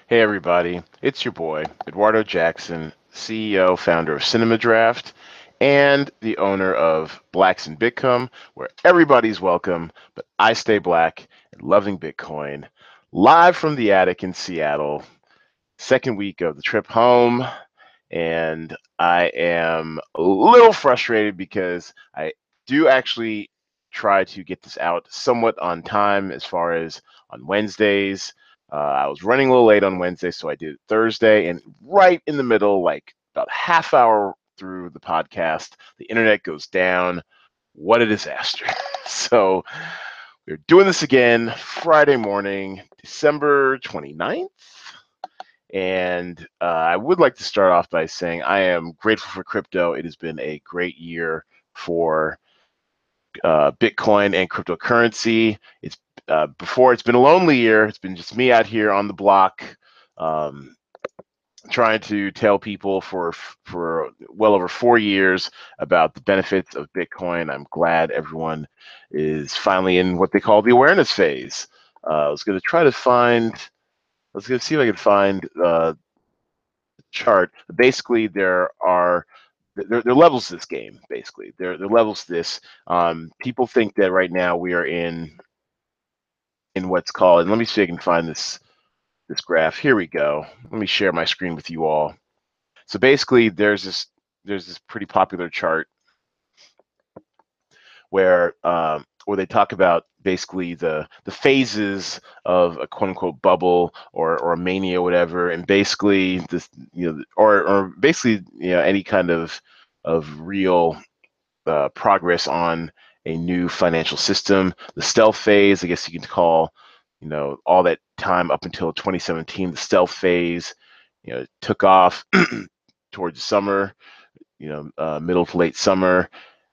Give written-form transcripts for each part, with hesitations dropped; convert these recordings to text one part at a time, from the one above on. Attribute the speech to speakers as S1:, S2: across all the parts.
S1: Hey everybody, it's your boy, Eduardo Jackson, CEO, founder of Cinema Draft, and the owner of Blacks in Bitcoin, where everybody's welcome, but I stay black and loving Bitcoin. Live from the attic in Seattle, second week of the trip home, and I am a little frustrated because I do actually try to get this out somewhat on time as far as on Wednesdays. I was running a little late on Wednesday, so I did it Thursday, and right in the middle, like about a half hour through the podcast, the internet goes down. What a disaster. So we're doing this again Friday morning, December 29th. And I would like to start off by saying I am grateful for crypto. It has been a great year for Bitcoin and cryptocurrency. It's been a lonely year. It's been just me out here on the block, um, trying to tell people for well over 4 years about the benefits of Bitcoin. I'm glad everyone is finally in what they call the awareness phase. I was going to try to find. I was going to see if I could find chart. Basically, there are levels to this game. Basically, there are levels to this. People think that right now we are in what's called. And let me see if I can find this graph. Here we go. Let me share my screen with you all. So basically, there's this pretty popular chart where they talk about basically the phases of a quote unquote bubble or a mania, whatever, and basically this or basically any kind of real progress on a new financial system. The stealth phase, I guess you could call, all that time up until 2017, the stealth phase, took off towards summer, middle to late summer,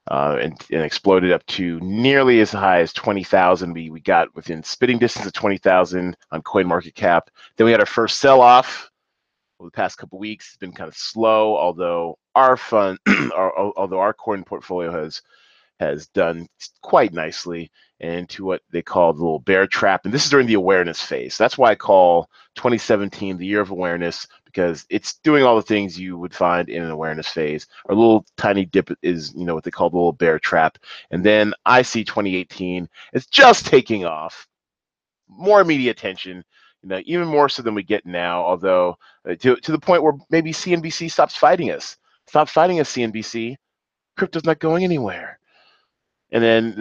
S1: and exploded up to nearly as high as 20,000. We got within spitting distance of 20,000 on CoinMarketCap. Then we had our first sell-off over the past couple of weeks. It's been kind of slow, although our fund, although our coin portfolio has done quite nicely into what they call the little bear trap. And this is during the awareness phase. That's why I call 2017 the year of awareness, because it's doing all the things you would find in an awareness phase. Our little tiny dip is, what they call the little bear trap. And then I see 2018 is just taking off. More media attention, even more so than we get now, although to the point where maybe CNBC stops fighting us. Stop fighting us, CNBC. Crypto's not going anywhere. And then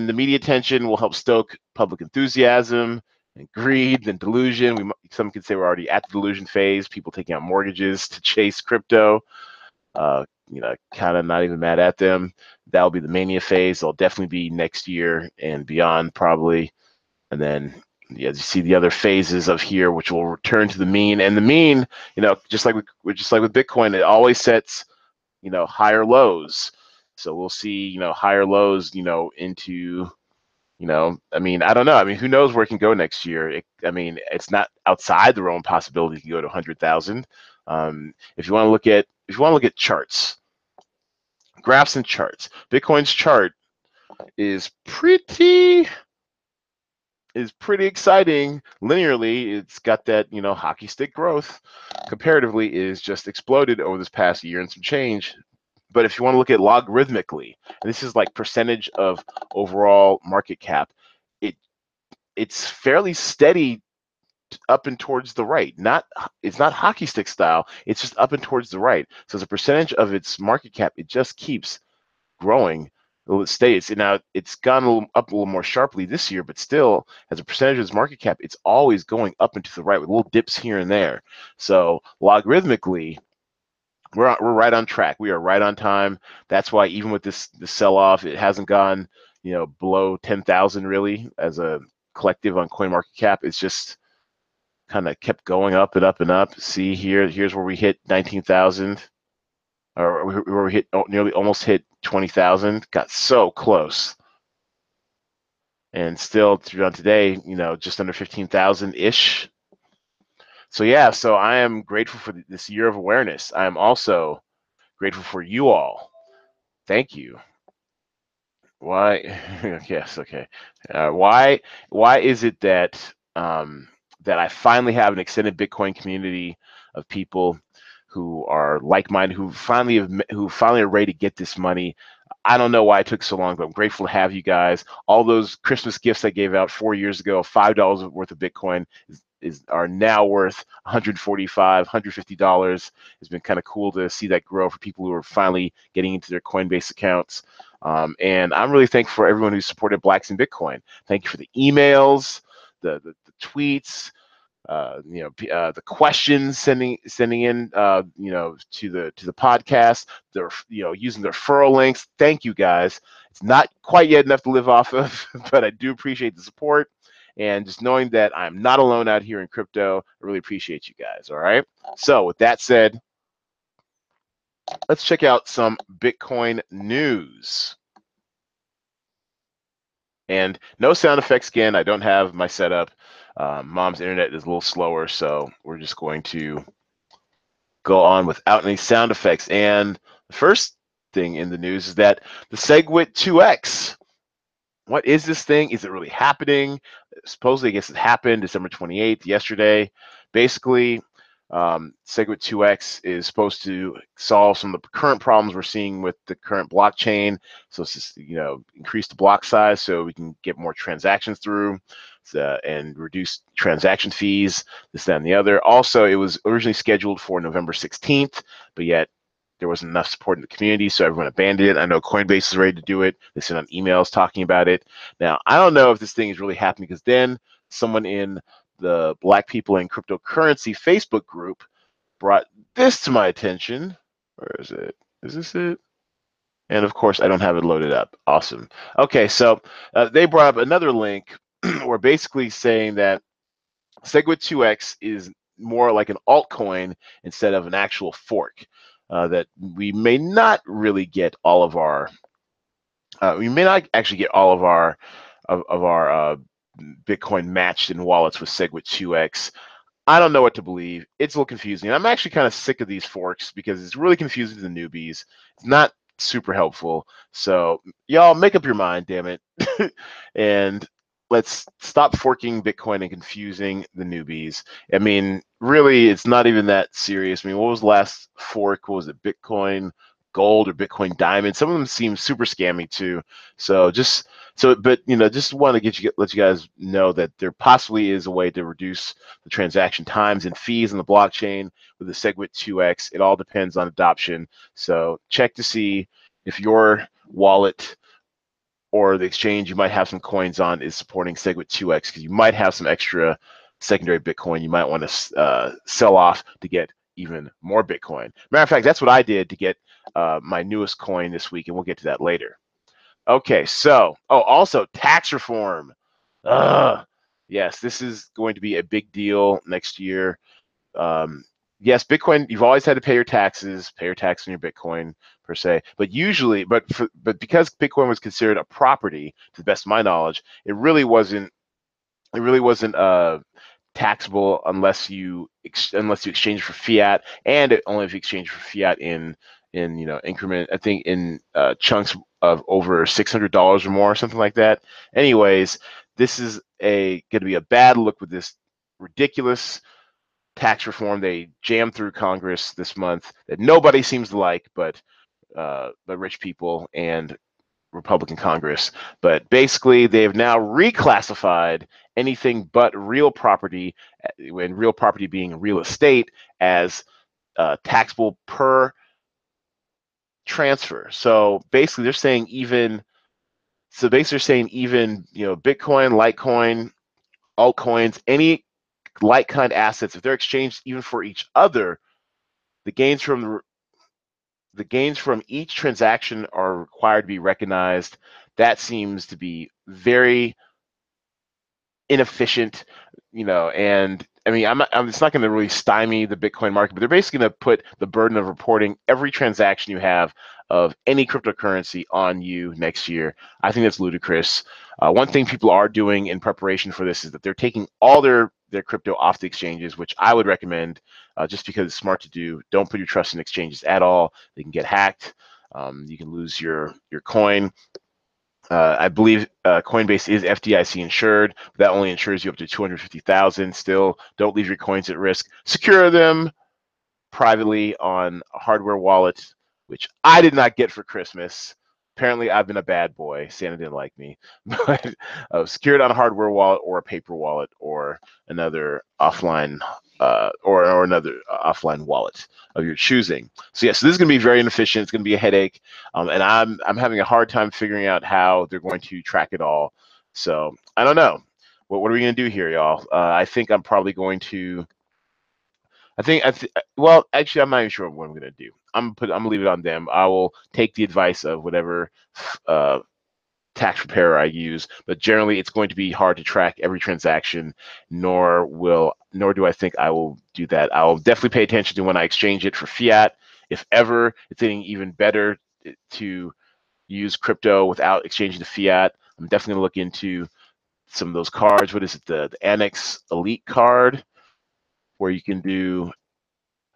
S1: the media attention will help stoke public enthusiasm and greed and delusion. Some could say we're already at the delusion phase. People taking out mortgages to chase crypto. Kind of not even mad at them. That'll be the mania phase. They'll definitely be next year and beyond, probably. And then you see the other phases of here, which will return to the mean. And the mean, just like with Bitcoin, it always sets higher lows. So we'll see, higher lows, into, I don't know. Who knows where it can go next year? It's not outside the realm of possibility. It can go to 100,000. If you want to look at charts, graphs and charts, Bitcoin's chart is pretty exciting linearly. It's got that hockey stick growth. Comparatively, is just exploded over this past year and some change. But if you want to look at logarithmically, and this is like percentage of overall market cap, it's fairly steady up and towards the right. It's not hockey stick style. It's just up and towards the right. So as a percentage of its market cap, it just keeps growing. It stays. Now it's gone up a little more sharply this year, but still, as a percentage of its market cap, it's always going up and to the right with little dips here and there. So logarithmically, we're right on track. We are right on time. That's why even with this sell-off, it hasn't gone below 10,000 really as a collective on CoinMarketCap. It's just kind of kept going up and up and up. See here's where we hit 19,000, or where we hit nearly almost hit 20,000. Got so close, and still on today, just under 15,000 ish. So yeah, so I am grateful for this year of awareness. I am also grateful for you all. Thank you. Why? Yes, okay. Why is it that that I finally have an extended Bitcoin community of people who are like-minded, who finally are ready to get this money. I don't know why it took so long, but I'm grateful to have you guys. All those Christmas gifts I gave out 4 years ago, $5 worth of Bitcoin, are now worth $145, $150. It's been kind of cool to see that grow for people who are finally getting into their Coinbase accounts. And I'm really thankful for everyone who supported Blacks in Bitcoin. Thank you for the emails, the tweets, the questions sending in, to the podcast. They're, using the referral links. Thank you guys. It's not quite yet enough to live off of, but I do appreciate the support. And just knowing that I'm not alone out here in crypto, I really appreciate you guys. All right. So with that said, let's check out some Bitcoin news. And no sound effects again. I don't have my setup. Mom's internet is a little slower, so we're just going to go on without any sound effects. And the first thing in the news is that the SegWit 2X. What is this thing? Is it really happening? Supposedly, I guess it happened December 28th, yesterday. Basically, SegWit 2X is supposed to solve some of the current problems we're seeing with the current blockchain. So it's just, increase the block size so we can get more transactions through, and reduce transaction fees, this, that, and the other. Also, it was originally scheduled for November 16th, but yet there wasn't enough support in the community, so everyone abandoned it. I know Coinbase is ready to do it. They sent out emails talking about it. Now, I don't know if this thing is really happening, because then someone in the Black People in Cryptocurrency Facebook group brought this to my attention. Where is it? Is this it? And of course, I don't have it loaded up. Awesome. Okay, so they brought up another link where basically saying that SegWit 2X is more like an altcoin instead of an actual fork. That we may not really get all of our, we may not actually get all of our Bitcoin matched in wallets with SegWit 2X. I don't know what to believe. It's a little confusing. I'm actually kind of sick of these forks because it's really confusing to the newbies. It's not super helpful. So y'all make up your mind, damn it. And let's stop forking Bitcoin and confusing the newbies. I mean, really, it's not even that serious. I mean, what was the last fork? What was it? Bitcoin Gold or Bitcoin Diamond? Some of them seem super scammy too. But just want to let you guys know that there possibly is a way to reduce the transaction times and fees on the blockchain with the SegWit 2X. It all depends on adoption. So check to see if your wallet or the exchange you might have some coins on is supporting SegWit 2X, because you might have some extra secondary Bitcoin you might want to sell off to get even more Bitcoin. Matter of fact, that's what I did to get my newest coin this week, and we'll get to that later. Okay, so, also tax reform. Yes, this is going to be a big deal next year. Yes, Bitcoin, you've always had to pay your tax on your Bitcoin per se, but because Bitcoin was considered a property, to the best of my knowledge, it really wasn't taxable unless you exchange for fiat, and only if you exchange for fiat in increment, I think in chunks of over $600 or more, something like that. Anyways, this is going to be a bad look with this ridiculous tax reform they jammed through Congress this month that nobody seems to like, but rich people and Republican Congress. But basically, they've now reclassified anything but real property, and real property being real estate, as taxable per transfer. So basically, they're saying even Bitcoin, Litecoin, altcoins, any like-kind assets, if they're exchanged even for each other, the gains from each transaction are required to be recognized. That seems to be very inefficient, and I mean, it's not going to really stymie the Bitcoin market, but they're basically going to put the burden of reporting every transaction you have of any cryptocurrency on you next year. I think that's ludicrous. One thing people are doing in preparation for this is that they're taking all their crypto off the exchanges, which I would recommend, just because it's smart to do. Don't put your trust in exchanges at all. They can get hacked. You can lose your coin. I believe Coinbase is FDIC insured. That only insures you up to 250,000. Still, don't leave your coins at risk. Secure them privately on a hardware wallet, which I did not get for Christmas. Apparently, I've been a bad boy. Santa didn't like me. But secured on a hardware wallet or a paper wallet or another offline or another offline wallet of your choosing. So yeah, so this is going to be very inefficient. It's going to be a headache, and I'm having a hard time figuring out how they're going to track it all. So I don't know. What are we going to do here, y'all? I think I'm probably going to. Well, actually, I'm not even sure what I'm going to do. I'm gonna leave it on them. I will take the advice of whatever uh, tax preparer I use, but generally it's going to be hard to track every transaction, nor do I think I will do that. I'll definitely pay attention to when I exchange it for fiat. If ever it's getting even better to use crypto without exchanging to fiat, I'm definitely gonna look into some of those cards. What is it? The Annex Elite card, where you can do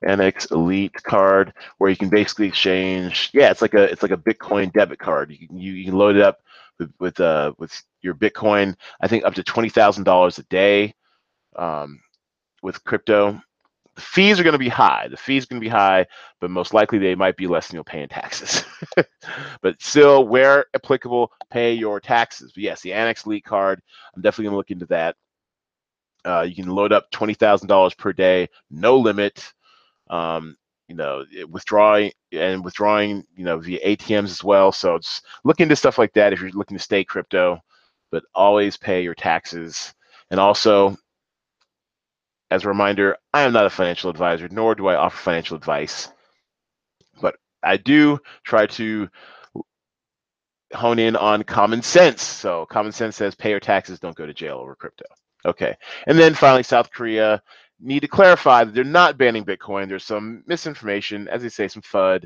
S1: Annex Elite card, where you can basically exchange. Yeah, it's like a Bitcoin debit card. You can load it up with your Bitcoin. I think up to $20,000 a day with crypto. The fees are going to be high. The fees are going to be high, but most likely they might be less than you'll pay in taxes. But still, where applicable, pay your taxes. But yes, the Annex Elite card, I'm definitely going to look into that. You can load up $20,000 per day, no limit. Withdrawing, via ATMs as well. So just look into stuff like that if you're looking to stay crypto, but always pay your taxes. And also, as a reminder, I am not a financial advisor, nor do I offer financial advice, but I do try to hone in on common sense. So common sense says pay your taxes, don't go to jail over crypto. Okay. And then finally, South Korea need to clarify that they're not banning Bitcoin. There's some misinformation, as they say, some FUD,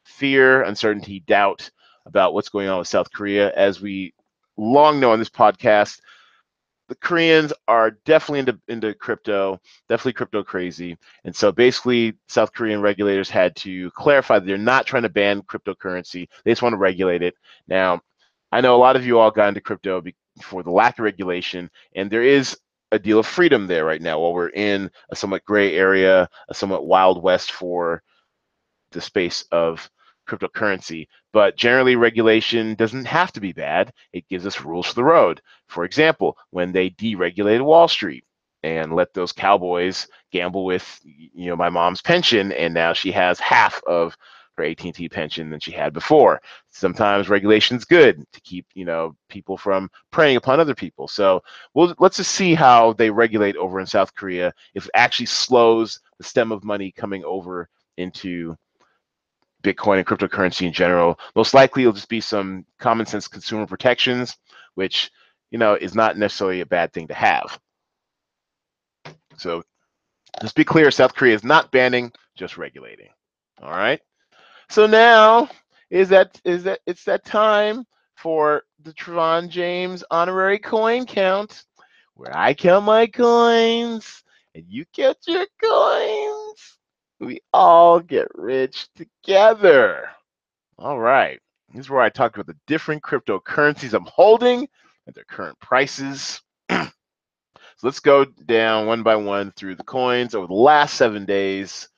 S1: fear, uncertainty, doubt about what's going on with South Korea. As we long know on this podcast, the Koreans are definitely into crypto, definitely crypto crazy. And so basically, South Korean regulators had to clarify that they're not trying to ban cryptocurrency. They just want to regulate it. Now, I know a lot of you all got into crypto for the lack of regulation, and there is a deal of freedom there right now while we're in a somewhat gray area, a somewhat wild west for the space of cryptocurrency. But generally, regulation doesn't have to be bad. It gives us rules for the road. For example, when they deregulated Wall Street and let those cowboys gamble with, my mom's pension, and now she has half of her AT&T pension than she had before. Sometimes regulation's good to keep, people from preying upon other people. So let's just see how they regulate over in South Korea, if it actually slows the stem of money coming over into Bitcoin and cryptocurrency in general. Most likely it'll just be some common sense consumer protections, which, is not necessarily a bad thing to have. So just be clear, South Korea is not banning, just regulating. All right. So now it's that time for the Tron James honorary coin count, where I count my coins and you count your coins. We all get rich together. All right. This is where I talk about the different cryptocurrencies I'm holding and their current prices. So let's go down one by one through the coins over the last 7 days.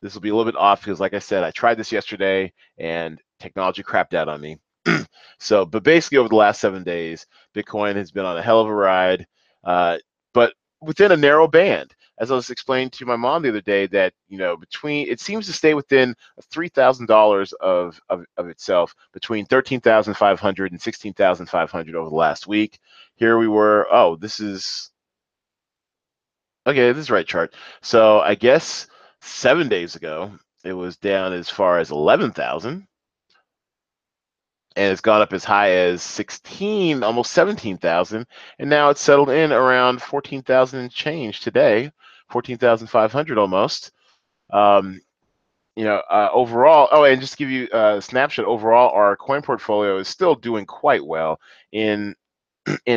S1: This will be a little bit off because, like I said, I tried this yesterday and technology crapped out on me. But basically over the last 7 days, Bitcoin has been on a hell of a ride, but within a narrow band. As I was explaining to my mom the other day, that it seems to stay within $3,000 of itself, between 13,500 and 16,500 over the last week. Here we were. Oh, this is okay. This is the right chart. So I guess 7 days ago it was down as far as 11,000. And it's gone up as high as 16, almost 17,000, and now it's settled in around 14,000 and change today, 14,500 almost. Overall, and just to give you a snapshot, overall, our coin portfolio is still doing quite well. In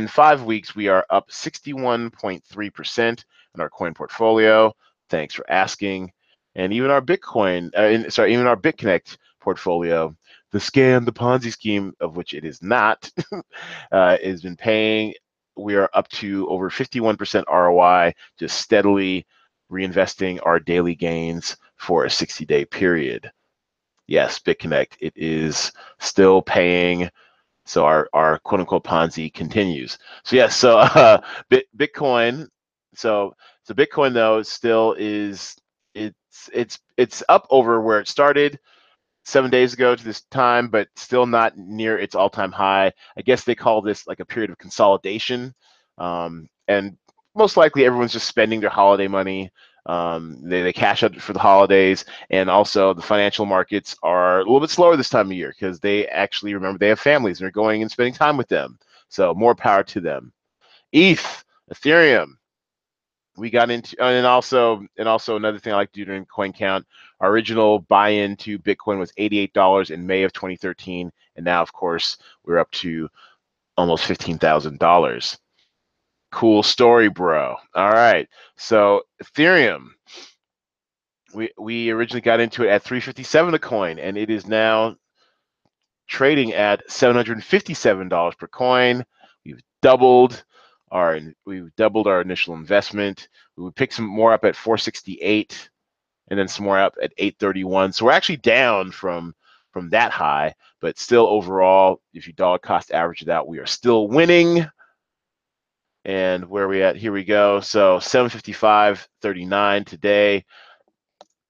S1: 5 weeks, we are up 61.3% in our coin portfolio. Thanks for asking. And even our Bitcoin, even our BitConnect portfolio, the scam, the Ponzi scheme, of which it is not, has been paying. We are up to over 51% ROI, just steadily reinvesting our daily gains for a 60-day period. Yes, BitConnect, it is still paying. So our quote unquote Ponzi continues. So yes, so Bitcoin. So Bitcoin though still is it's up over where it started 7 days ago to this time, but still not near its all-time high. I guess they call this like a period of consolidation, and most likely everyone's just spending their holiday money. They cash out for the holidays, and also the financial markets are a little bit slower this time of year because they actually remember they have families and they're going and spending time with them. So more power to them. Ethereum, we got into, and also another thing I like to do during coin count, our original buy-in to Bitcoin was $88 in May of 2013, and now of course we're up to almost $15,000. Cool story, bro. All right, so Ethereum, we originally got into it at 357 a coin, and it is now trading at $757 per coin. We've doubled our initial investment. We would pick some more up at 468 and then some more up at 831. So we're actually down from that high, but still overall, if you dollar cost average it out, we are still winning. And where are we at? Here we go. So 755.39 today.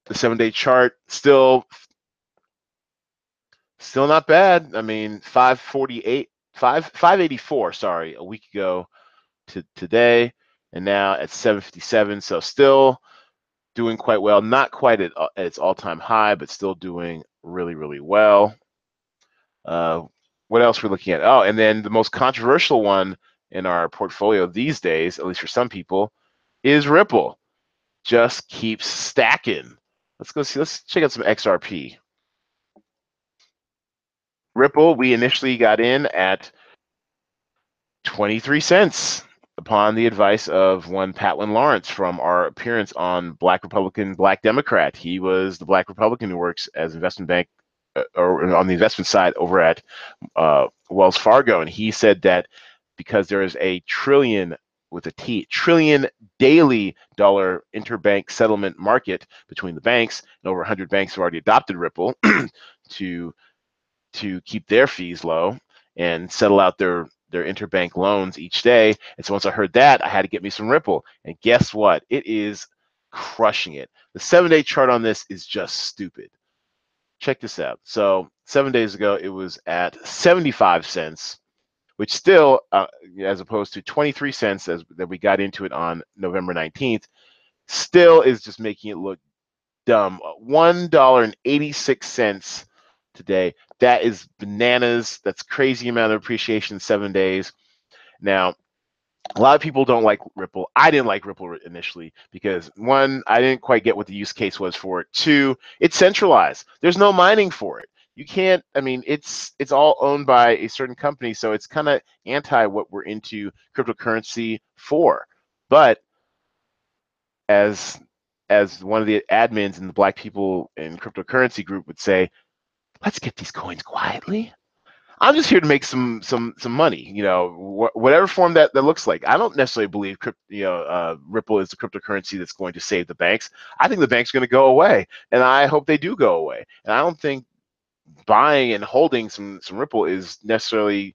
S1: The 7-day chart still not bad. I mean, 584, sorry, a week ago to today, and now at 757. So still doing quite well. Not quite at its all-time high, but still doing really, really well. What else we're looking at? Oh, and then the most controversial one in our portfolio these days, at least for some people, is Ripple. Just keeps stacking. Let's go see. Let's check out some XRP. Ripple, we initially got in at 23 cents upon the advice of one Patlin Lawrence from our appearance on Black Republican, Black Democrat. He was the Black Republican who works as investment bank or on the investment side over at Wells Fargo. And he said that because there is a trillion with a T, trillion daily dollar interbank settlement market between the banks, and over 100 banks have already adopted Ripple to keep their fees low and settle out their interbank loans each day. And so once I heard that, I had to get me some Ripple. And guess what? It is crushing it. The 7-day chart on this is just stupid. Check this out. So 7 days ago, it was at 75 cents, which still, as opposed to 23 cents that we got into it on November 19th, still is just making it look dumb. $1.86 today. That is bananas. That's crazy amount of appreciation in 7 days. Now, a lot of people don't like Ripple. I didn't like Ripple initially because, one, I didn't quite get what the use case was for it. Two, it's centralized. There's no mining for it. You can't, I mean, it's all owned by a certain company, so it's kind of anti what we're into cryptocurrency for. But as one of the admins in the Black People in Cryptocurrency group would say, let's get these coins quietly. I'm just here to make some money, whatever form that looks like. I don't necessarily believe Ripple is the cryptocurrency that's going to save the banks. I think the banks are going to go away, and I hope they do go away. And I don't think buying and holding some Ripple is necessarily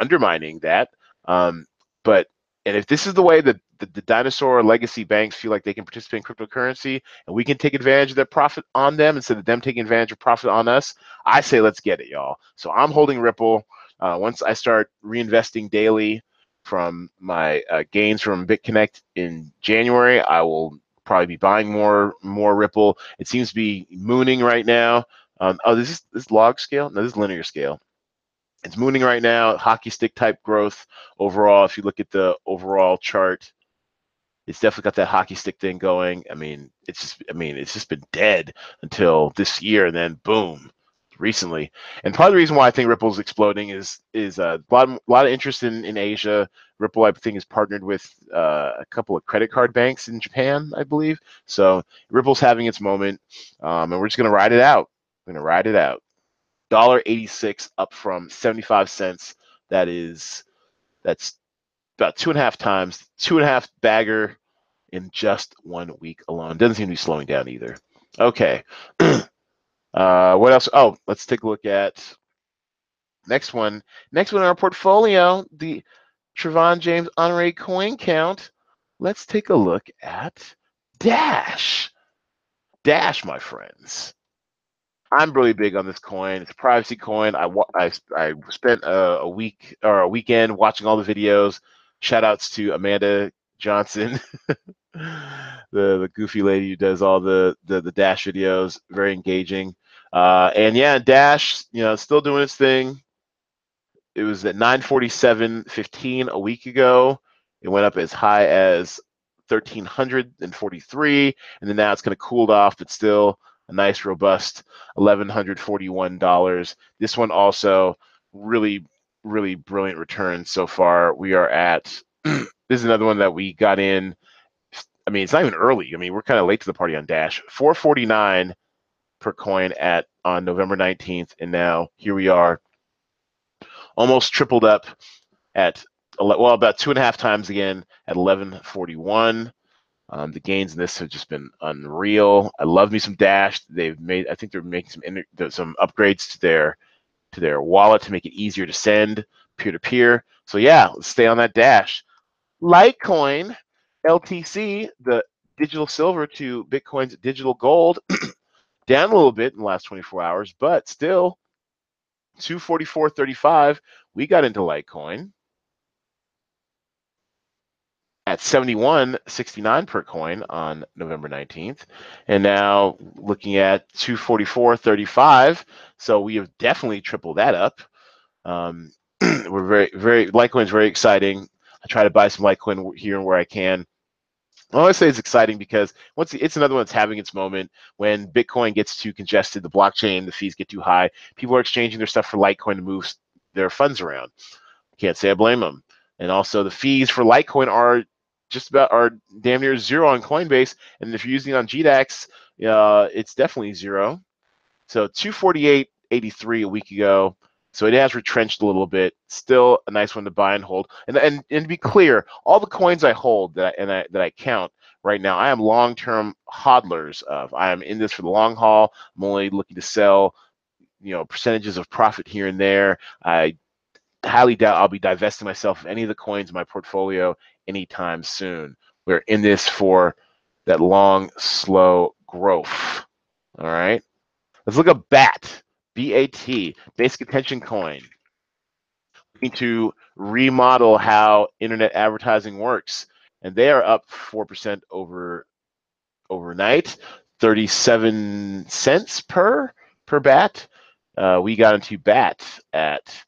S1: undermining that. But and if this is the way that the dinosaur legacy banks feel like they can participate in cryptocurrency and we can take advantage of their profit on them instead of them taking advantage of profit on us, I say let's get it, y'all. So I'm holding Ripple. Once I start reinvesting daily from my gains from BitConnect in January, I will probably be buying more Ripple. It seems to be mooning right now. This log scale? No, this is linear scale. It's mooning right now, hockey stick type growth overall. If you look at the overall chart, it's definitely got that hockey stick thing going. I mean, it's just been dead until this year, and then boom, recently. And part of the reason why I think Ripple's exploding is a lot of interest in Asia. Ripple, I think, is partnered with a couple of credit card banks in Japan, I believe. So Ripple's having its moment, and we're just gonna ride it out. We're gonna ride it out. $1.86 up from 75 cents. That's about 2.5 times, 2.5 bagger in just 1 week alone. Doesn't seem to be slowing down either. Okay. What else? Oh, let's take a look at next one. Next one in our portfolio, the Trevon James honorary coin count. Let's take a look at Dash. Dash, my friends. I'm really big on this coin. It's a privacy coin. I spent a week or a weekend watching all the videos. Shout outs to Amanda Johnson, the goofy lady who does all the Dash videos. Very engaging. And yeah, Dash, still doing its thing. It was at 947.15 a week ago. It went up as high as 1,343, and then now it's kind of cooled off, but still a nice, robust $1,141. This one also really, really brilliant returns so far. We are at this is another one that we got in. I mean, it's not even early. I mean, we're kind of late to the party on Dash. 449 per coin on November 19th, and now here we are, almost tripled up at about 2.5 times again at 1141. The gains in this have just been unreal. I love me some Dash. I think they're making some upgrades to their wallet to make it easier to send peer to peer. So yeah, let's stay on that Dash. Litecoin, LTC, the digital silver to Bitcoin's digital gold, down a little bit in the last 24 hours, but still 244.35. We got into Litecoin at 71.69 per coin on November 19th, and now looking at 244.35. So we have definitely tripled that up. We're Litecoin is very exciting. I try to buy some Litecoin here and where I can. I always say it's exciting because it's another one that's having its moment. When Bitcoin gets too congested, the blockchain, the fees get too high, people are exchanging their stuff for Litecoin to move their funds around. Can't say I blame them. And also the fees for Litecoin are damn near zero on Coinbase. And if you're using it on GDAX, it's definitely zero. So 248.83 a week ago. So it has retrenched a little bit. Still a nice one to buy and hold. And to be clear, all the coins I hold that I count right now, I am long-term hodlers of. I am in this for the long haul. I'm only looking to sell, percentages of profit here and there. I highly doubt I'll be divesting myself of any of the coins in my portfolio anytime soon. We're in this for that long, slow growth. All right. Let's look at BAT, BAT, Basic Attention Coin. We need to remodel how internet advertising works, and they are up 4% overnight, 37 cents per BAT. We got into BAT at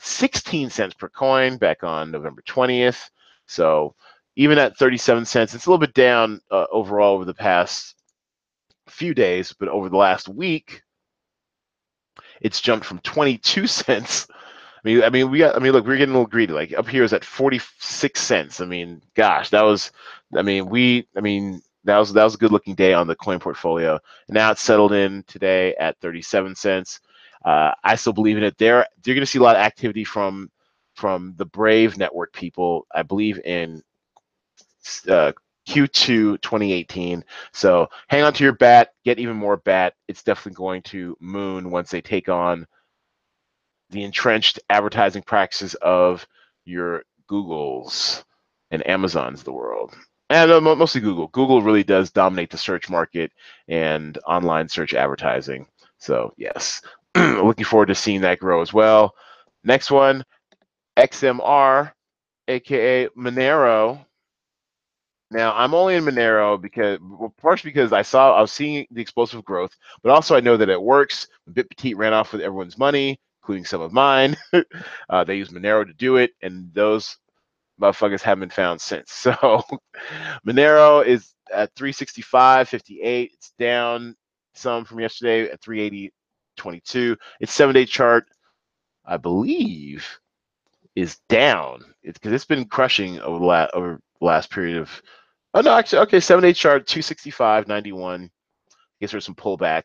S1: 16 cents per coin back on November 20th. So even at 37 cents, it's a little bit down overall over the past few days, but over the last week, it's jumped from 22 cents. Look, we're getting a little greedy. Like up here is at 46 cents. I mean, gosh, that was a good looking day on the coin portfolio. And now it's settled in today at 37 cents. I still believe in it. You're going to see a lot of activity from the Brave Network people. I believe in Q2 2018. So hang on to your BAT, get even more BAT. It's definitely going to moon once they take on the entrenched advertising practices of your Googles and Amazons of the world. And mostly Google. Google really does dominate the search market and online search advertising. So yes, looking forward to seeing that grow as well. Next one, XMR, aka Monero. Now I'm only in Monero partially because I was seeing the explosive growth, but also I know that it works. Bit Petite ran off with everyone's money, including some of mine. They used Monero to do it, and those motherfuckers haven't been found since. So Monero is at 365.58. It's down some from yesterday at 380.22. Its 7-day chart, I believe, is down. It's because it's been crushing over the last period of. Oh no, actually, okay, 7-day chart 265.91. I guess there's some pullback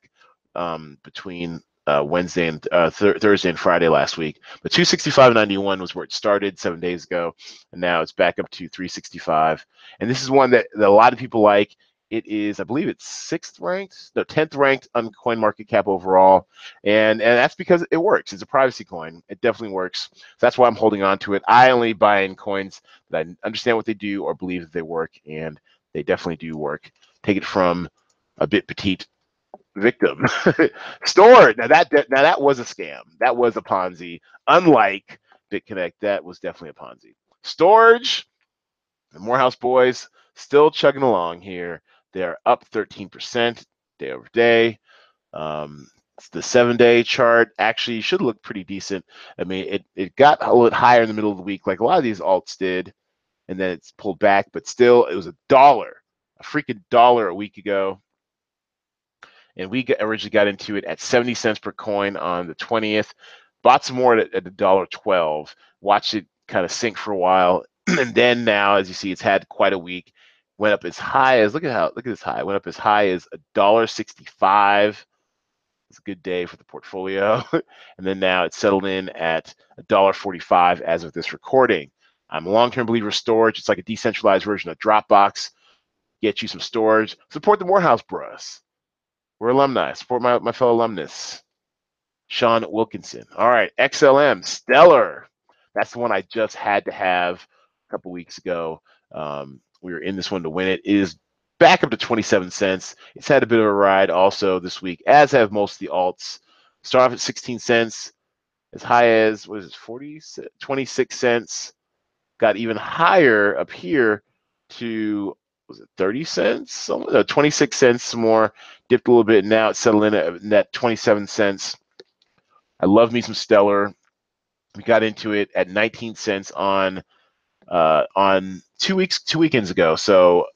S1: between Wednesday and Thursday and Friday last week. But 265.91 was where it started 7 days ago, and now it's back up to 365. And this is one that a lot of people like. It is, I believe, it's 10th ranked on CoinMarketCap overall, and that's because it works. It's a privacy coin. It definitely works. So that's why I'm holding on to it. I only buy in coins that I understand what they do or believe that they work, and they definitely do work. Take it from a bit petite victim. Store. Now that was a scam. That was a Ponzi. Unlike BitConnect, that was definitely a Ponzi. Storage. The Morehouse boys still chugging along here. They're up 13% day over day. The 7-day chart actually should look pretty decent. I mean, it got a little higher in the middle of the week, like a lot of these alts did, and then it's pulled back. But still, it was a freaking dollar a week ago. And we originally got into it at 70 cents per coin on the 20th. Bought some more at $1.12. Watched it kind of sink for a while, and then now, as you see, it's had quite a week. Went up as high as look at this high. Went up as high as $1.65. It's a good day for the portfolio, and then now it's settled in at $1.45 as of this recording. I'm a long-term believer of storage. It's like a decentralized version of Dropbox. Get you some storage. Support the Morehouse bros. We're alumni. Support my fellow alumnus, Sean Wilkinson. All right, XLM, Stellar. That's the one I just had to have a couple weeks ago. We were in this one to win it. It is back up to 27 cents. It's had a bit of a ride also this week, as have most of the alts. Start off at 16 cents, as high as, 26 cents. Got even higher up here to, was it 30 cents? No, 26 cents more, dipped a little bit. Now it's settled in at 27 cents. I love me some Stellar. We got into it at 19 cents on 2 weekends ago. So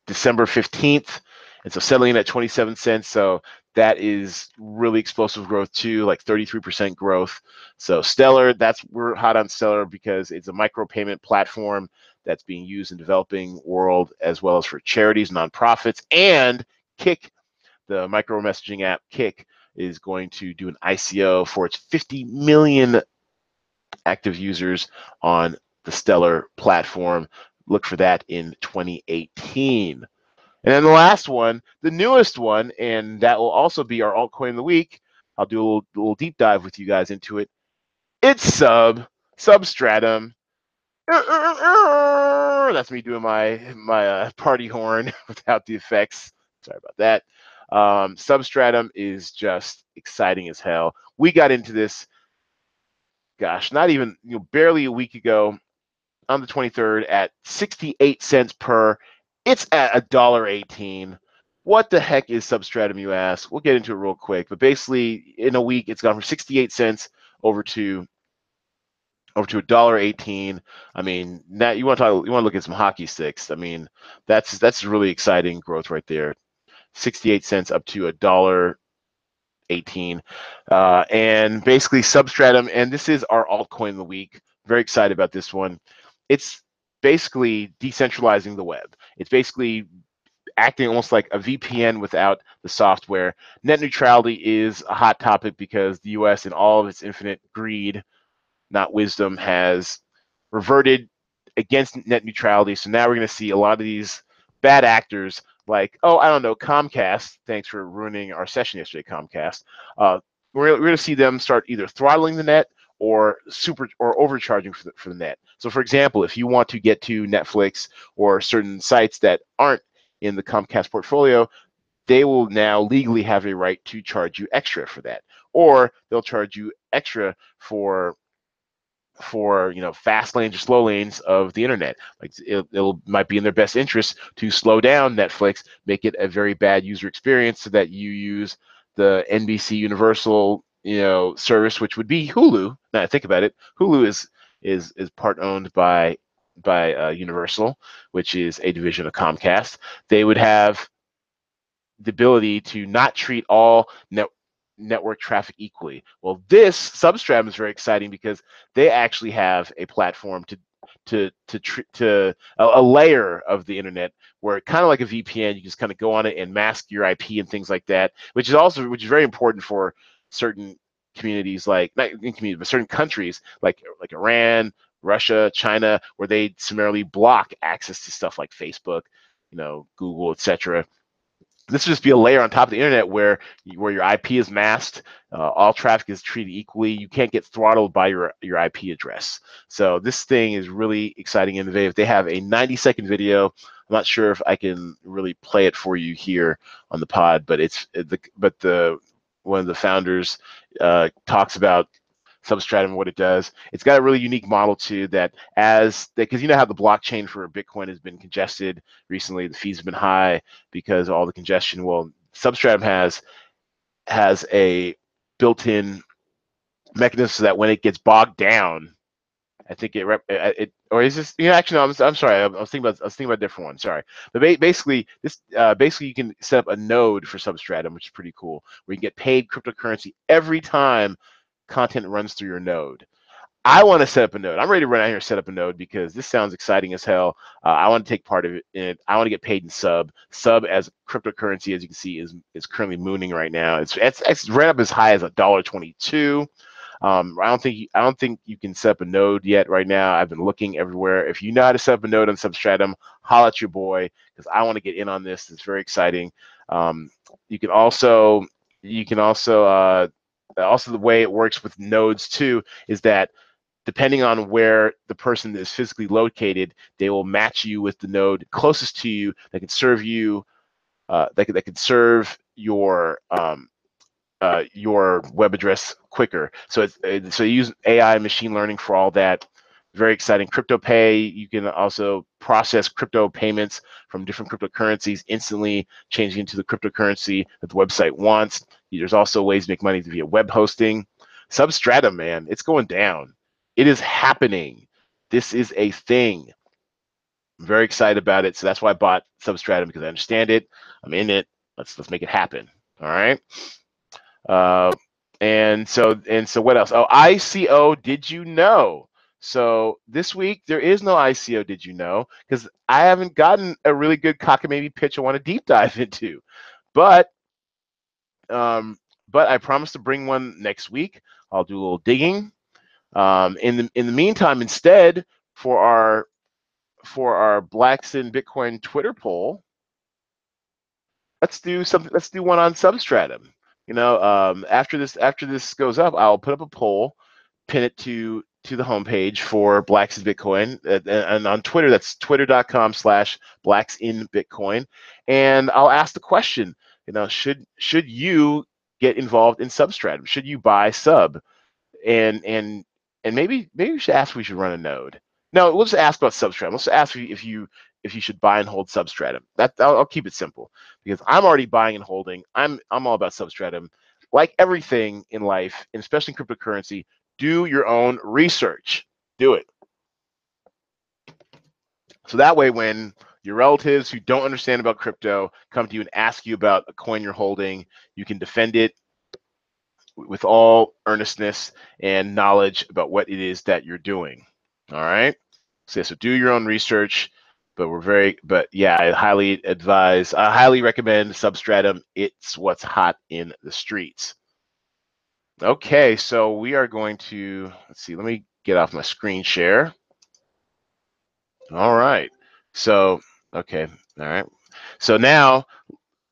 S1: December 15th. And so settling in at 27 cents. So that is really explosive growth too, like 33% growth. So Stellar, we're hot on Stellar because it's a micropayment platform that's being used in developing world as well as for charities, nonprofits, and Kick, the micro messaging app Kick, is going to do an ICO for its 50 million active users on the Stellar platform. Look for that in 2018. And then the last one, the newest one, and that will also be our altcoin of the week. I'll do a little deep dive with you guys into it. It's Substratum. That's me doing my party horn without the effects. Sorry about that. Substratum is just exciting as hell. We got into this, gosh, not even, barely a week ago on the 23rd at 68 cents per. It's at $1.18. What the heck is Substratum, you ask? We'll get into it real quick. But basically, in a week, it's gone from 68 cents over to $1.18. I mean, now you want to look at some hockey sticks. I mean, that's really exciting growth right there. 68 cents up to $1.18. And basically Substratum, and this is our altcoin of the week. Very excited about this one. It's basically decentralizing the web. It's basically acting almost like a VPN without the software. Net neutrality is a hot topic because the US, in all of its infinite greed, not wisdom, has reverted against net neutrality. So now we're going to see a lot of these bad actors like, oh, I don't know, Comcast. Thanks for ruining our session yesterday, Comcast. We're going to see them start either throttling the net or overcharging for the net. So for example, if you want to get to Netflix or certain sites that aren't in the Comcast portfolio, they will now legally have a right to charge you extra for that, or they'll charge you extra for fast lanes or slow lanes of the internet. Like it might be in their best interest to slow down Netflix, make it a very bad user experience, so that you use the NBC Universal service, which would be Hulu. Now I think about it, Hulu is part owned by Universal, which is a division of Comcast. They would have the ability to not treat all network traffic equally. Well, this Substratum is very exciting because they actually have a platform a layer of the internet where kind of like a VPN, you just kind of go on it and mask your IP and things like that, which is very important for certain communities, like not in communities, but certain countries like Iran, Russia, China, where they summarily block access to stuff like Facebook, Google, etc. This would just be a layer on top of the internet where your IP is masked, all traffic is treated equally. You can't get throttled by your IP address. So this thing is really exciting and innovative. They have a 90-second video. I'm not sure if I can really play it for you here on the pod, but one of the founders talks about Substratum and what it does. It's got a really unique model too, because you know how the blockchain for Bitcoin has been congested recently. The fees have been high because of all the congestion. Well, Substratum has a built-in mechanism so that when it gets bogged down, I think or is this? Actually, no. I'm sorry. I was thinking about a different one. Sorry, but basically, basically you can set up a node for Substratum, which is pretty cool, where you get paid cryptocurrency every time content runs through your node. I want to set up a node. I'm ready to run out here and set up a node because this sounds exciting as hell. I want to take part of it in it. I want to get paid in sub. Sub as cryptocurrency, as you can see, is currently mooning right now. It's ran up as high as $1.22. I don't think you can set up a node yet right now. I've been looking everywhere. If you know how to set up a node on Substratum, holla at your boy because I want to get in on this. It's very exciting. You can also the way it works with nodes too is that depending on where the person is physically located, they will match you with the node closest to you that can serve you, that can serve your web address quicker. So you use AI and machine learning for all that. Very exciting. Crypto Pay, you can also process crypto payments from different cryptocurrencies instantly, changing into the cryptocurrency that the website wants. There's also ways to make money via web hosting. Substratum, man, it's going down. It is happening. This is a thing. I'm very excited about it. So that's why I bought Substratum, because I understand it. I'm in it. Let's make it happen. All right. And so what else? Oh, ICO, did you know? So this week there is no ICO, did you know? Because I haven't gotten a really good cockamamie pitch I want to deep dive into. But I promise to bring one next week. I'll do a little digging. In the meantime, instead, for our Blacks in Bitcoin Twitter poll, let's do something. Let's do one on Substratum. After this goes up, I'll put up a poll, pin it to the homepage for Blacks in Bitcoin, and on Twitter, that's twitter.com/blacksinbitcoin, and I'll ask the question. Should you get involved in Substratum? Should you buy Sub? And maybe we should ask if we should run a node. No, let's ask about Substratum. Let's ask if you should buy and hold Substratum. I'll keep it simple because I'm already buying and holding. I'm all about Substratum. Like everything in life, and especially in cryptocurrency, do your own research. Do it. So that way, when your relatives who don't understand about crypto come to you and ask you about a coin you're holding, you can defend it with all earnestness and knowledge about what it is that you're doing. All right. So do your own research, but yeah, I highly recommend Substratum. It's what's hot in the streets. Okay, so we are going to, let's see, let me get off my screen share. All right. So, okay. All right. So now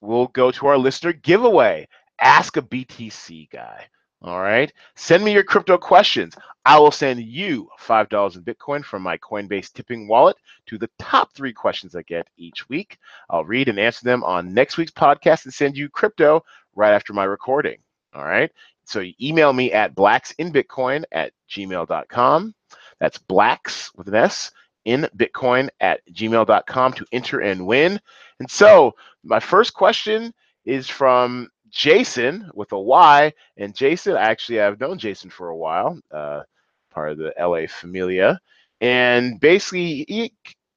S1: we'll go to our listener giveaway. Ask a BTC guy. All right. Send me your crypto questions. I will send you $5 in Bitcoin from my Coinbase tipping wallet to the top 3 questions I get each week. I'll read and answer them on next week's podcast and send you crypto right after my recording. All right. So you email me at blacksinbitcoin@gmail.com. That's blacks with an S in bitcoin@gmail.com to enter and win. And so my first question is from Jason with a Y. And Jason, actually, I've known Jason for a while, part of the LA Familia. And basically,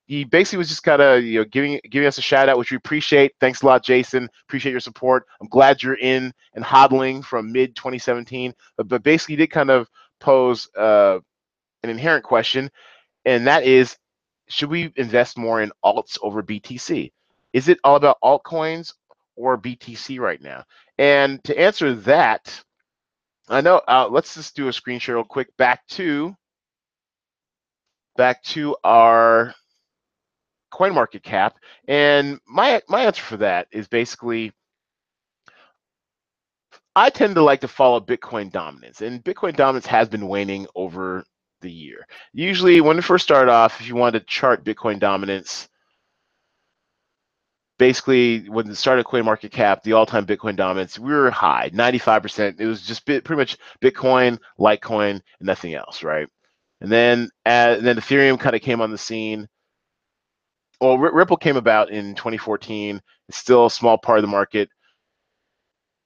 S1: he basically was just kind of giving us a shout out, which we appreciate. Thanks a lot, Jason. Appreciate your support. I'm glad you're in and hodling from mid 2017. But basically, he did kind of pose an inherent question. and that is, should we invest more in alts over BTC? Is it all about altcoins or BTC right now? And to answer that, I know, let's just do a screen share real quick back to our CoinMarketCap. And my answer for that is basically, I tend to like to follow Bitcoin dominance, and Bitcoin dominance has been waning over the year. Usually when it first started off, if you wanted to chart Bitcoin dominance, basically when it started CoinMarketCap, the all-time Bitcoin dominance, we were high, 95%. It was just pretty much Bitcoin, Litecoin, and nothing else, right? And then Ethereum kind of came on the scene. Well, Ripple came about in 2014. It's still a small part of the market.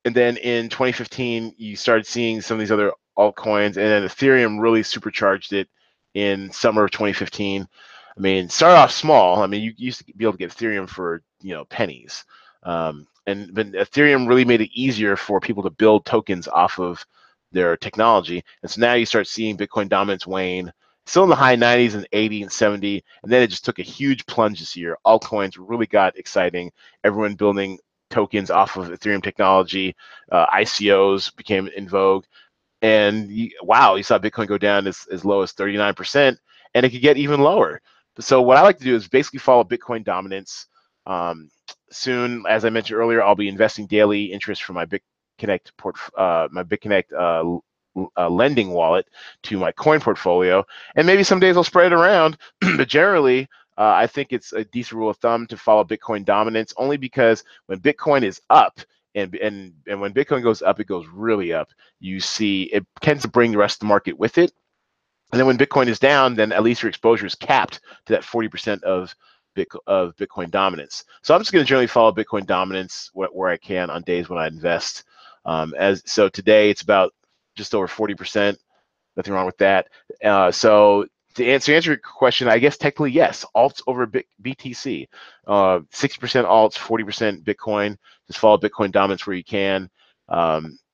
S1: And then in 2015, you started seeing some of these other altcoins, and then Ethereum really supercharged it in summer of 2015. I mean, started off small. I mean, you used to be able to get Ethereum for, pennies, but Ethereum really made it easier for people to build tokens off of their technology. And so now you start seeing Bitcoin dominance wane, still in the high 90s and 80 and 70, and then it just took a huge plunge this year. Altcoins really got exciting. Everyone building tokens off of Ethereum technology, ICOs became in vogue, and wow, you saw Bitcoin go down as low as 39%, and it could get even lower. So what I like to do is basically follow Bitcoin dominance. Soon, as I mentioned earlier, I'll be investing daily interest from my BitConnect lending wallet to my coin portfolio, and maybe some days I'll spread it around. But generally, I think it's a decent rule of thumb to follow Bitcoin dominance, only because when Bitcoin is up, and when Bitcoin goes up, it goes really up. You see, it tends to bring the rest of the market with it. And then when Bitcoin is down, then at least your exposure is capped to that 40% of Bitcoin dominance. So I'm just going to generally follow Bitcoin dominance where I can on days when I invest. So today it's about just over 40%. Nothing wrong with that. So to answer your question, I guess technically yes, alts over BTC. 60% alts, 40% Bitcoin. Just follow Bitcoin dominance where you can.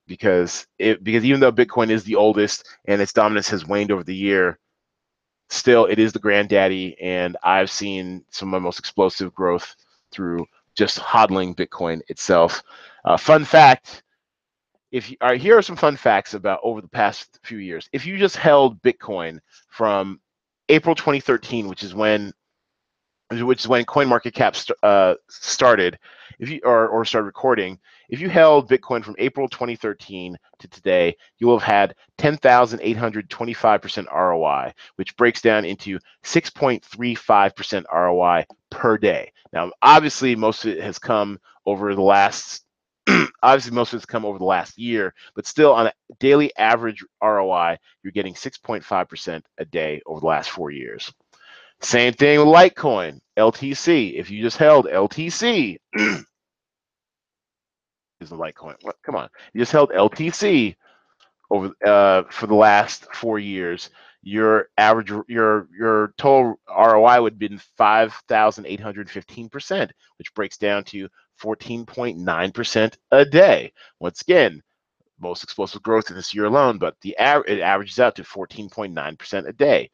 S1: Because even though Bitcoin is the oldest and its dominance has waned over the year, still it is the granddaddy, and I've seen some of my most explosive growth through just hodling Bitcoin itself. Fun fact, here are some fun facts about over the past few years. If you just held Bitcoin from April 2013, which is when CoinMarketCap started, if you or started recording, if you held Bitcoin from April 2013 to today, you will have had 10,825% ROI, which breaks down into 6.35% ROI per day. Now, obviously, most of it has come over the last year, but still on a daily average ROI, you're getting 6.5% a day over the last 4 years. Same thing with Litecoin, LTC. If you just held LTC, is the Litecoin. What? Come on, you just held LTC over for the last 4 years. Your total ROI would have been 5,815%, which breaks down to 14.9% a day. Once again, most explosive growth in this year alone, but it averages out to 14.9% a day.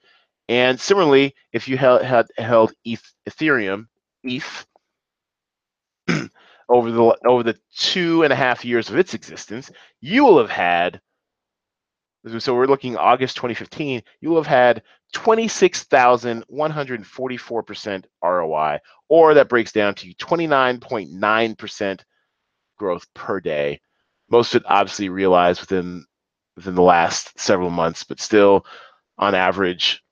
S1: And similarly, if you held Ethereum, ETH, over the 2.5 years of its existence, you will have had. So we're looking August 2015. You will have had 26,144% ROI, or that breaks down to 29.9% growth per day. Most of it obviously realized within the last several months, but still, on average,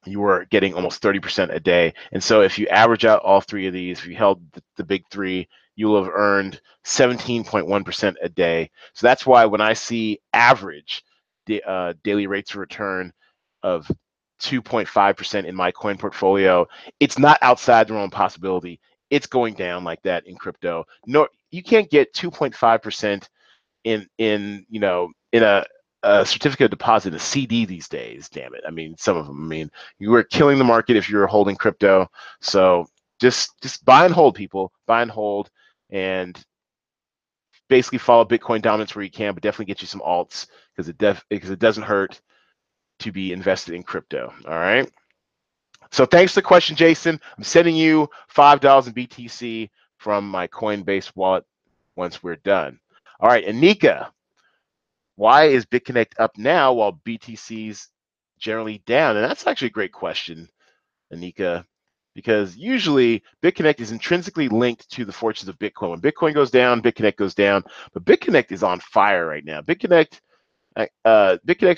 S1: you were getting almost 30% a day. And so if you average out all three of these, if you held the big three, you will have earned 17.1% a day. So that's why when I see average daily rates of return of 2.5% in my coin portfolio, it's not outside the realm of possibility. It's going down like that in crypto. No, you can't get 2.5% in a certificate of deposit, a CD these days. Damn it! I mean, some of them. I mean, you were killing the market if you were holding crypto. So just buy and hold, people. Buy and hold, and basically follow Bitcoin dominance where you can, but definitely get you some alts because it doesn't hurt to be invested in crypto. All right. So thanks for the question, Jason. I'm sending you $5 in BTC from my Coinbase wallet once we're done. All right, Anika, why is BitConnect up now while BTC's generally down? And that's actually a great question, Anika, because usually BitConnect is intrinsically linked to the fortunes of Bitcoin. When Bitcoin goes down, BitConnect goes down, but BitConnect is on fire right now. BitConnect's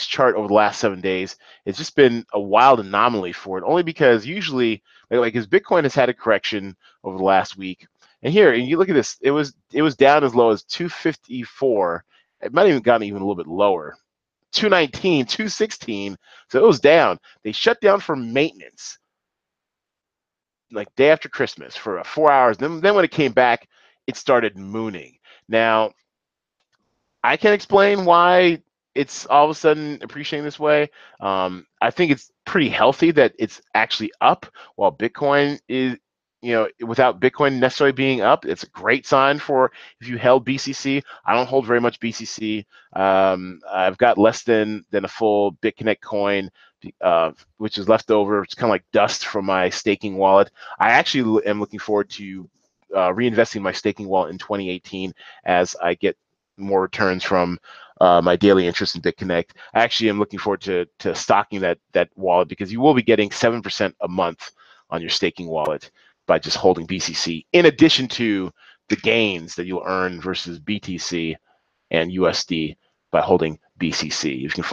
S1: chart over the last 7 days has just been a wild anomaly for it, only because usually, like as Bitcoin has had a correction over the last week, and here, and you look at this, it was down as low as 254. It might have even gotten even a little bit lower, 219, 216. So it was down. They shut down for maintenance, like day after Christmas for 4 hours. Then when it came back, it started mooning. Now, I can't explain why it's all of a sudden appreciating this way. I think it's pretty healthy that it's actually up while Bitcoin is, without Bitcoin necessarily being up. It's a great sign for if you held BCC. I don't hold very much BCC. I've got less than a full BitConnect coin, which is left over. It's kind of like dust from my staking wallet. I actually am looking forward to reinvesting my staking wallet in 2018 as I get more returns from my daily interest in BitConnect. I actually am looking forward to stocking that wallet, because you will be getting 7% a month on your staking wallet by just holding BCC, in addition to the gains that you'll earn versus BTC and USD by holding BCC. If you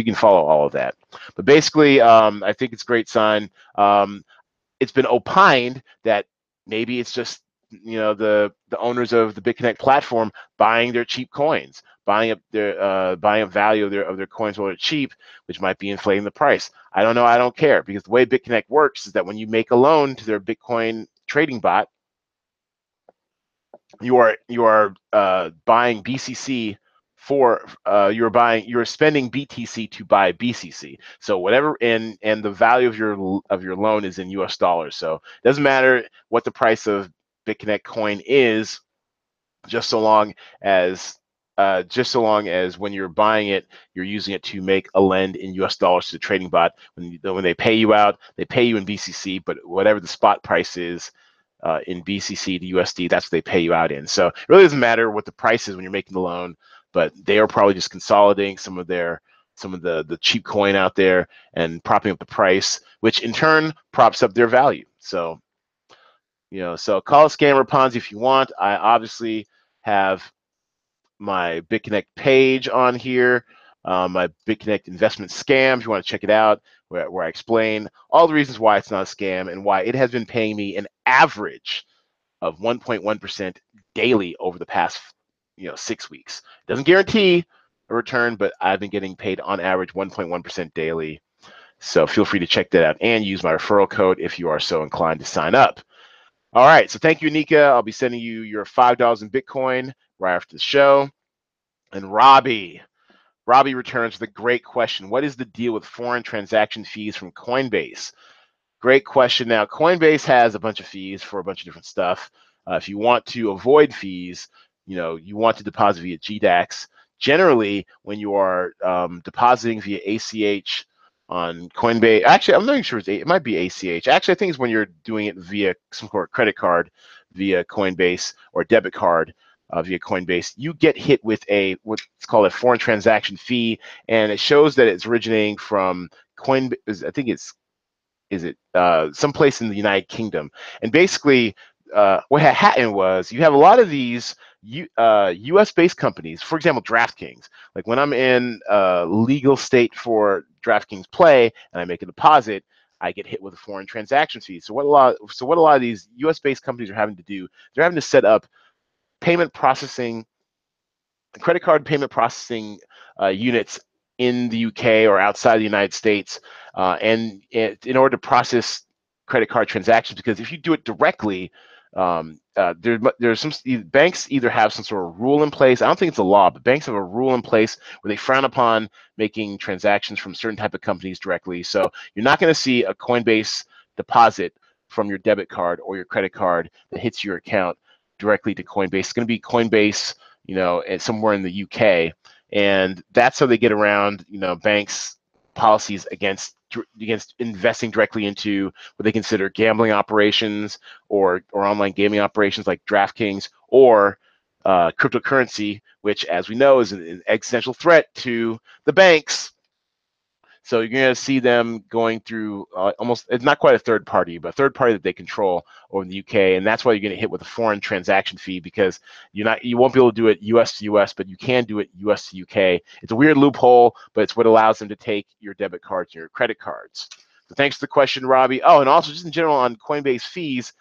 S1: can follow all of that. But basically, I think it's a great sign. It's been opined that maybe it's just the owners of the BitConnect platform buying their cheap coins, buying up value of their coins while they're cheap, which might be inflating the price. I don't know. I don't care, because the way BitConnect works is that when you make a loan to their Bitcoin trading bot, you are buying BCC for you're spending BTC to buy BCC. So whatever, and the value of your loan is in US dollars. So it doesn't matter what the price of BitConnect coin is, just so long as when you're buying it, you're using it to make a lend in US dollars to the trading bot. When they pay you out, they pay you in BCC, but whatever the spot price is in BCC to USD, that's what they pay you out in. So it really doesn't matter what the price is when you're making the loan, but they are probably just consolidating some of the cheap coin out there and propping up the price, which in turn props up their value. So so call it scam or Ponzi if you want. I obviously have my BitConnect page on here, my BitConnect investment scam, if you want to check it out, where I explain all the reasons why it's not a scam and why it has been paying me an average of 1.1% daily over the past 6 weeks. It doesn't guarantee a return, but I've been getting paid on average 1.1% daily. So feel free to check that out and use my referral code if you are so inclined to sign up. All right, so thank you, Anika. I'll be sending you your $5 in Bitcoin right after the show. And Robbie returns with a great question. What is the deal with foreign transaction fees from Coinbase? Great question. Now, Coinbase has a bunch of fees for a bunch of different stuff. If you want to avoid fees, you want to deposit via GDAX. Generally, when you are depositing via ACH on Coinbase, actually, I'm not even sure it might be ACH. Actually, I think it's when you're doing it via some sort of credit card via Coinbase or debit card via Coinbase, you get hit with what's called a foreign transaction fee, and it shows that it's originating from Coinbase. I think it's someplace in the United Kingdom. And basically, what had happened was you have a lot of these US-based companies, for example, DraftKings. Like when I'm in legal state for DraftKings Play and I make a deposit, I get hit with a foreign transaction fee. So what a lot of these US-based companies are having to do, they're having to set up credit card payment processing units in the UK or outside the United States, and in order to process credit card transactions, because if you do it directly, there's some banks either have some sort of rule in place. I don't think it's a law, but banks have a rule in place where they frown upon making transactions from certain type of companies directly. So you're not going to see a Coinbase deposit from your debit card or your credit card that hits your account directly to Coinbase. It's going to be Coinbase, and somewhere in the UK, and that's how they get around, banks' policies against against investing directly into what they consider gambling operations or online gaming operations like DraftKings or cryptocurrency, which, as we know, is an existential threat to the banks. So you're going to see them going through almost, it's not quite a third party, but a third party that they control over in the UK. And that's why you're going to hit with a foreign transaction fee, because you won't be able to do it US to US, but you can do it US to UK. It's a weird loophole, but it's what allows them to take your debit cards and your credit cards. So thanks for the question, Robbie. Oh, and also just in general on Coinbase fees,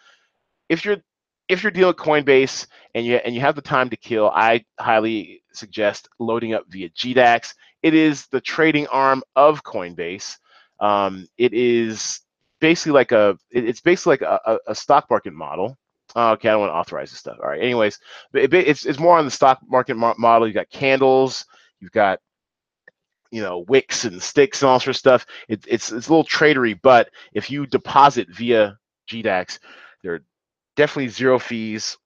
S1: if you're dealing with Coinbase and you have the time to kill, I highly suggest loading up via GDAX. It is the trading arm of Coinbase. It is basically like a stock market model. Okay, I don't want to authorize this stuff. All right. Anyways, it's more on the stock market model. You got candles. You've got wicks and sticks and all sorts of stuff. It's a little tradery, but if you deposit via GDAX, there are definitely zero fees.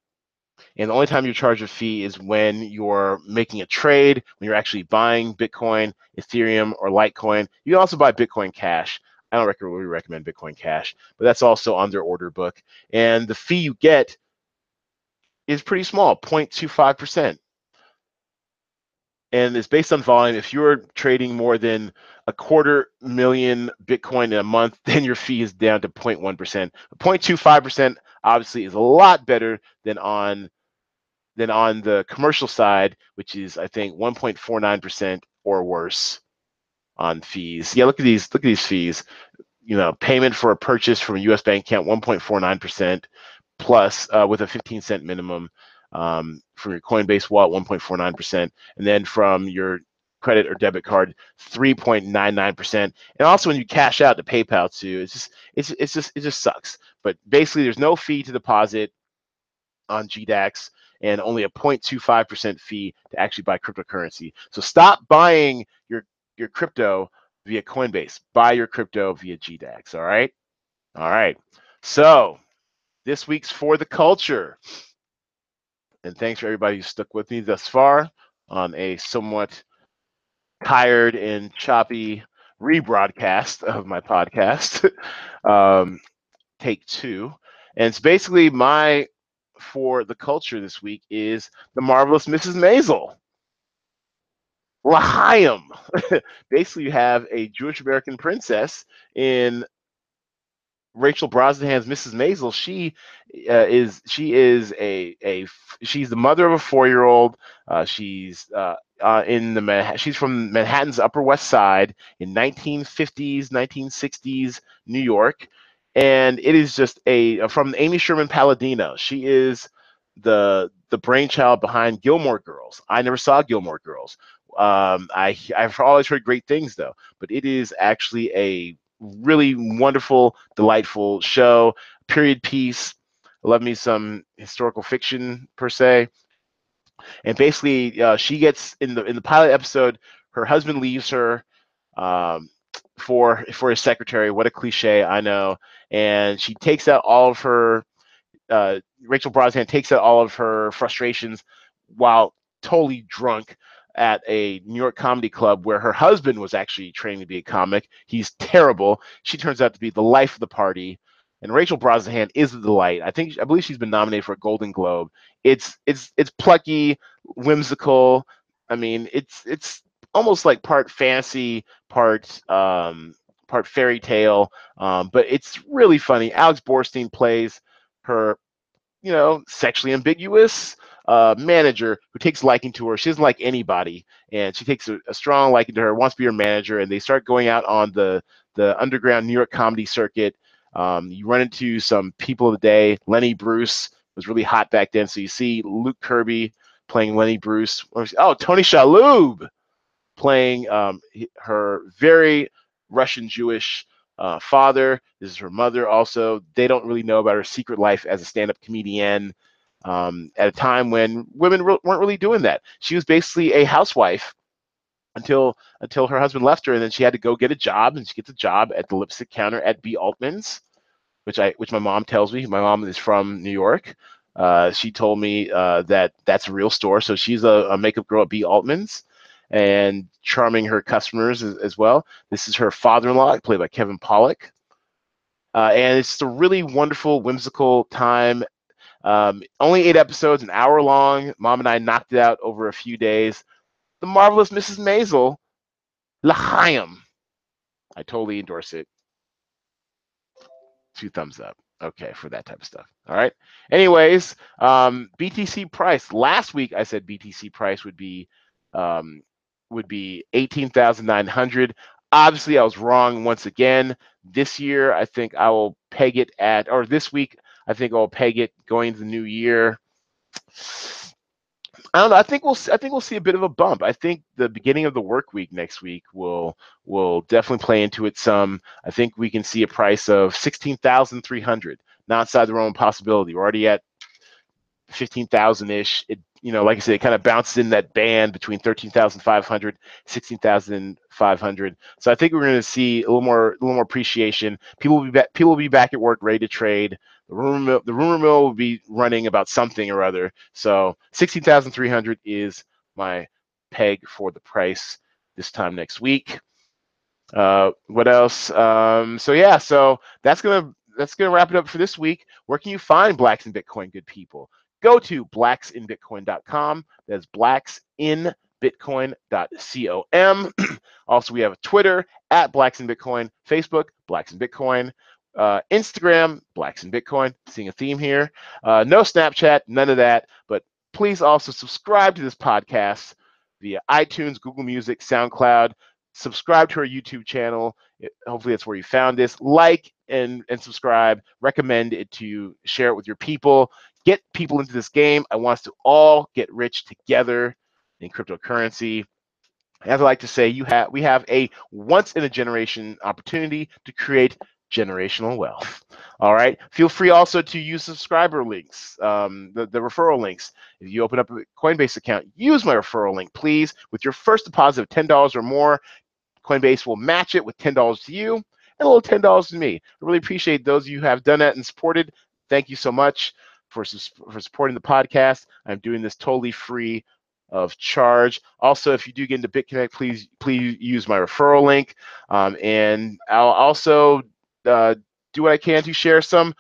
S1: And the only time you charge a fee is when you're making a trade, when you're actually buying Bitcoin, Ethereum, or Litecoin. You can also buy Bitcoin Cash. I don't really recommend Bitcoin Cash, but that's also on their order book. And the fee you get is pretty small, 0.25%. And it's based on volume. If you're trading more than 250,000 Bitcoin in a month, then your fee is down to 0.1%. 0.25% obviously is a lot better than on the commercial side, which is I think 1.49% or worse on fees. Yeah, look at these fees. Payment for a purchase from a U.S. bank account, 1.49%, plus with a 15-cent minimum. From your Coinbase wallet, 1.49%, and then from your credit or debit card, 3.99%. And also when you cash out to PayPal too, it just sucks. But basically, there's no fee to deposit on GDAX and only a 0.25% fee to actually buy cryptocurrency. So stop buying your crypto via Coinbase. Buy your crypto via GDAX. All right. All right. So this week's For the Culture. And thanks for everybody who stuck with me thus far on a somewhat tired and choppy rebroadcast of my podcast, take 2. And it's basically my For the Culture this week is the marvelous Mrs. Maisel. L'chaim. Basically, you have a Jewish American princess in Rachel Brosnahan's Mrs. Maisel. She's the mother of a 4-year-old. She's from Manhattan's Upper West Side in 1950s, 1960s New York, and it is just from Amy Sherman Palladino. She is the brainchild behind Gilmore Girls. I never saw Gilmore Girls. I've always heard great things though, but it is actually a really wonderful, delightful show. Period piece. I love me some historical fiction per se. And basically, she gets in the pilot episode, her husband leaves her for his secretary. What a cliche, I know. And she takes out all of her. Rachel Brosnahan takes out all of her frustrations while totally drunk at a New York comedy club where her husband was actually training to be a comic. He's terrible. She turns out to be the life of the party, and Rachel Brosnahan is the delight. I believe she's been nominated for a Golden Globe. It's plucky, whimsical. I mean, it's almost like part fantasy, part fairy tale, but it's really funny. Alex Borstein plays her sexually ambiguous manager who takes liking to her. She doesn't like anybody, and she takes a strong liking to her, wants to be her manager, and they start going out on the underground New York comedy circuit. You run into some people of the day. Lenny Bruce was really hot back then, so you see Luke Kirby playing Lenny Bruce. Oh, Tony Shalhoub playing her very Russian Jewish father. This is her mother also. They don't really know about her secret life as a stand-up comedian at a time when women weren't really doing that. She was basically a housewife until her husband left her, and then she had to go get a job, and she gets a job at the lipstick counter at B. Altman's, which my mom tells me. My mom is from New York. She told me that that's a real store. So she's a makeup girl at B. Altman's. and charming her customers as well. This is her father-in-law, played by Kevin Pollak. And it's a really wonderful, whimsical time. Only 8 episodes, an hour long. Mom and I knocked it out over a few days. The Marvelous Mrs. Maisel, L'chaim. I totally endorse it. 2 thumbs up. Okay, for that type of stuff. All right. Anyways, BTC price. Last week I said BTC price would be 18,900. Obviously, I was wrong once again. This year, I think I will peg it at, or this week, I think I'll peg it going into the new year. I don't know. I think we'll see a bit of a bump. I think the beginning of the work week next week will definitely play into it some. I think we can see a price of 16,300. Not outside the realm of possibility. We're already at 15,000-ish. It, like I said, it kind of bounces in that band between 13,500, 16,500. So I think we're going to see a little more appreciation. People will be back at work, ready to trade. The rumor mill will be running about something or other. So 16,300 is my peg for the price this time next week. What else? So that's gonna wrap it up for this week. Where can you find Blacks in Bitcoin, good people? Go to blacksinbitcoin.com. That's blacksinbitcoin.com. Also, we have a Twitter at Blacks in Bitcoin, Facebook Blacks in Bitcoin, Instagram Blacks in Bitcoin. Seeing a theme here. No Snapchat, none of that. But please also subscribe to this podcast via iTunes, Google Music, SoundCloud. Subscribe to our YouTube channel. Hopefully that's where you found this. Like and subscribe. Recommend it to share it with your people. Get people into this game. I want us to all get rich together in cryptocurrency. As I like to say, we have a once in a generation opportunity to create generational wealth. All right. Feel free also to use subscriber links, the referral links. If you open up a Coinbase account, use my referral link, please. With your first deposit of $10 or more, Coinbase will match it with $10 to you and a little $10 to me. I really appreciate those of you who have done that and supported. Thank you so much for supporting the podcast. I'm doing this totally free of charge. Also, if you do get into BitConnect, please use my referral link, and I'll also do what I can to share some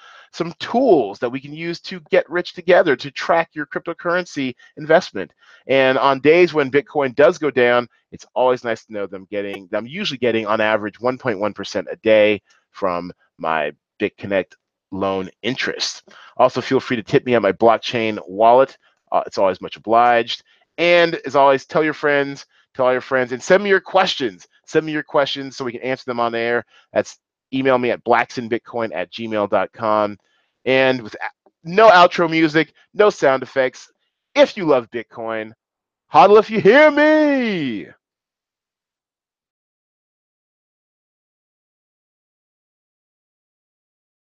S1: tools that we can use to get rich together to track your cryptocurrency investment. And on days when Bitcoin does go down, it's always nice to know that I'm usually getting on average 1.1% a day from my BitConnect loan interest. Also, feel free to tip me at my blockchain wallet. It's always much obliged. And as always, tell all your friends, and send me your questions. Send me your questions so we can answer them on air. That's email me at blacksinbitcoin@gmail.com. And with no outro music, no sound effects, if you love Bitcoin, hodl if you hear me.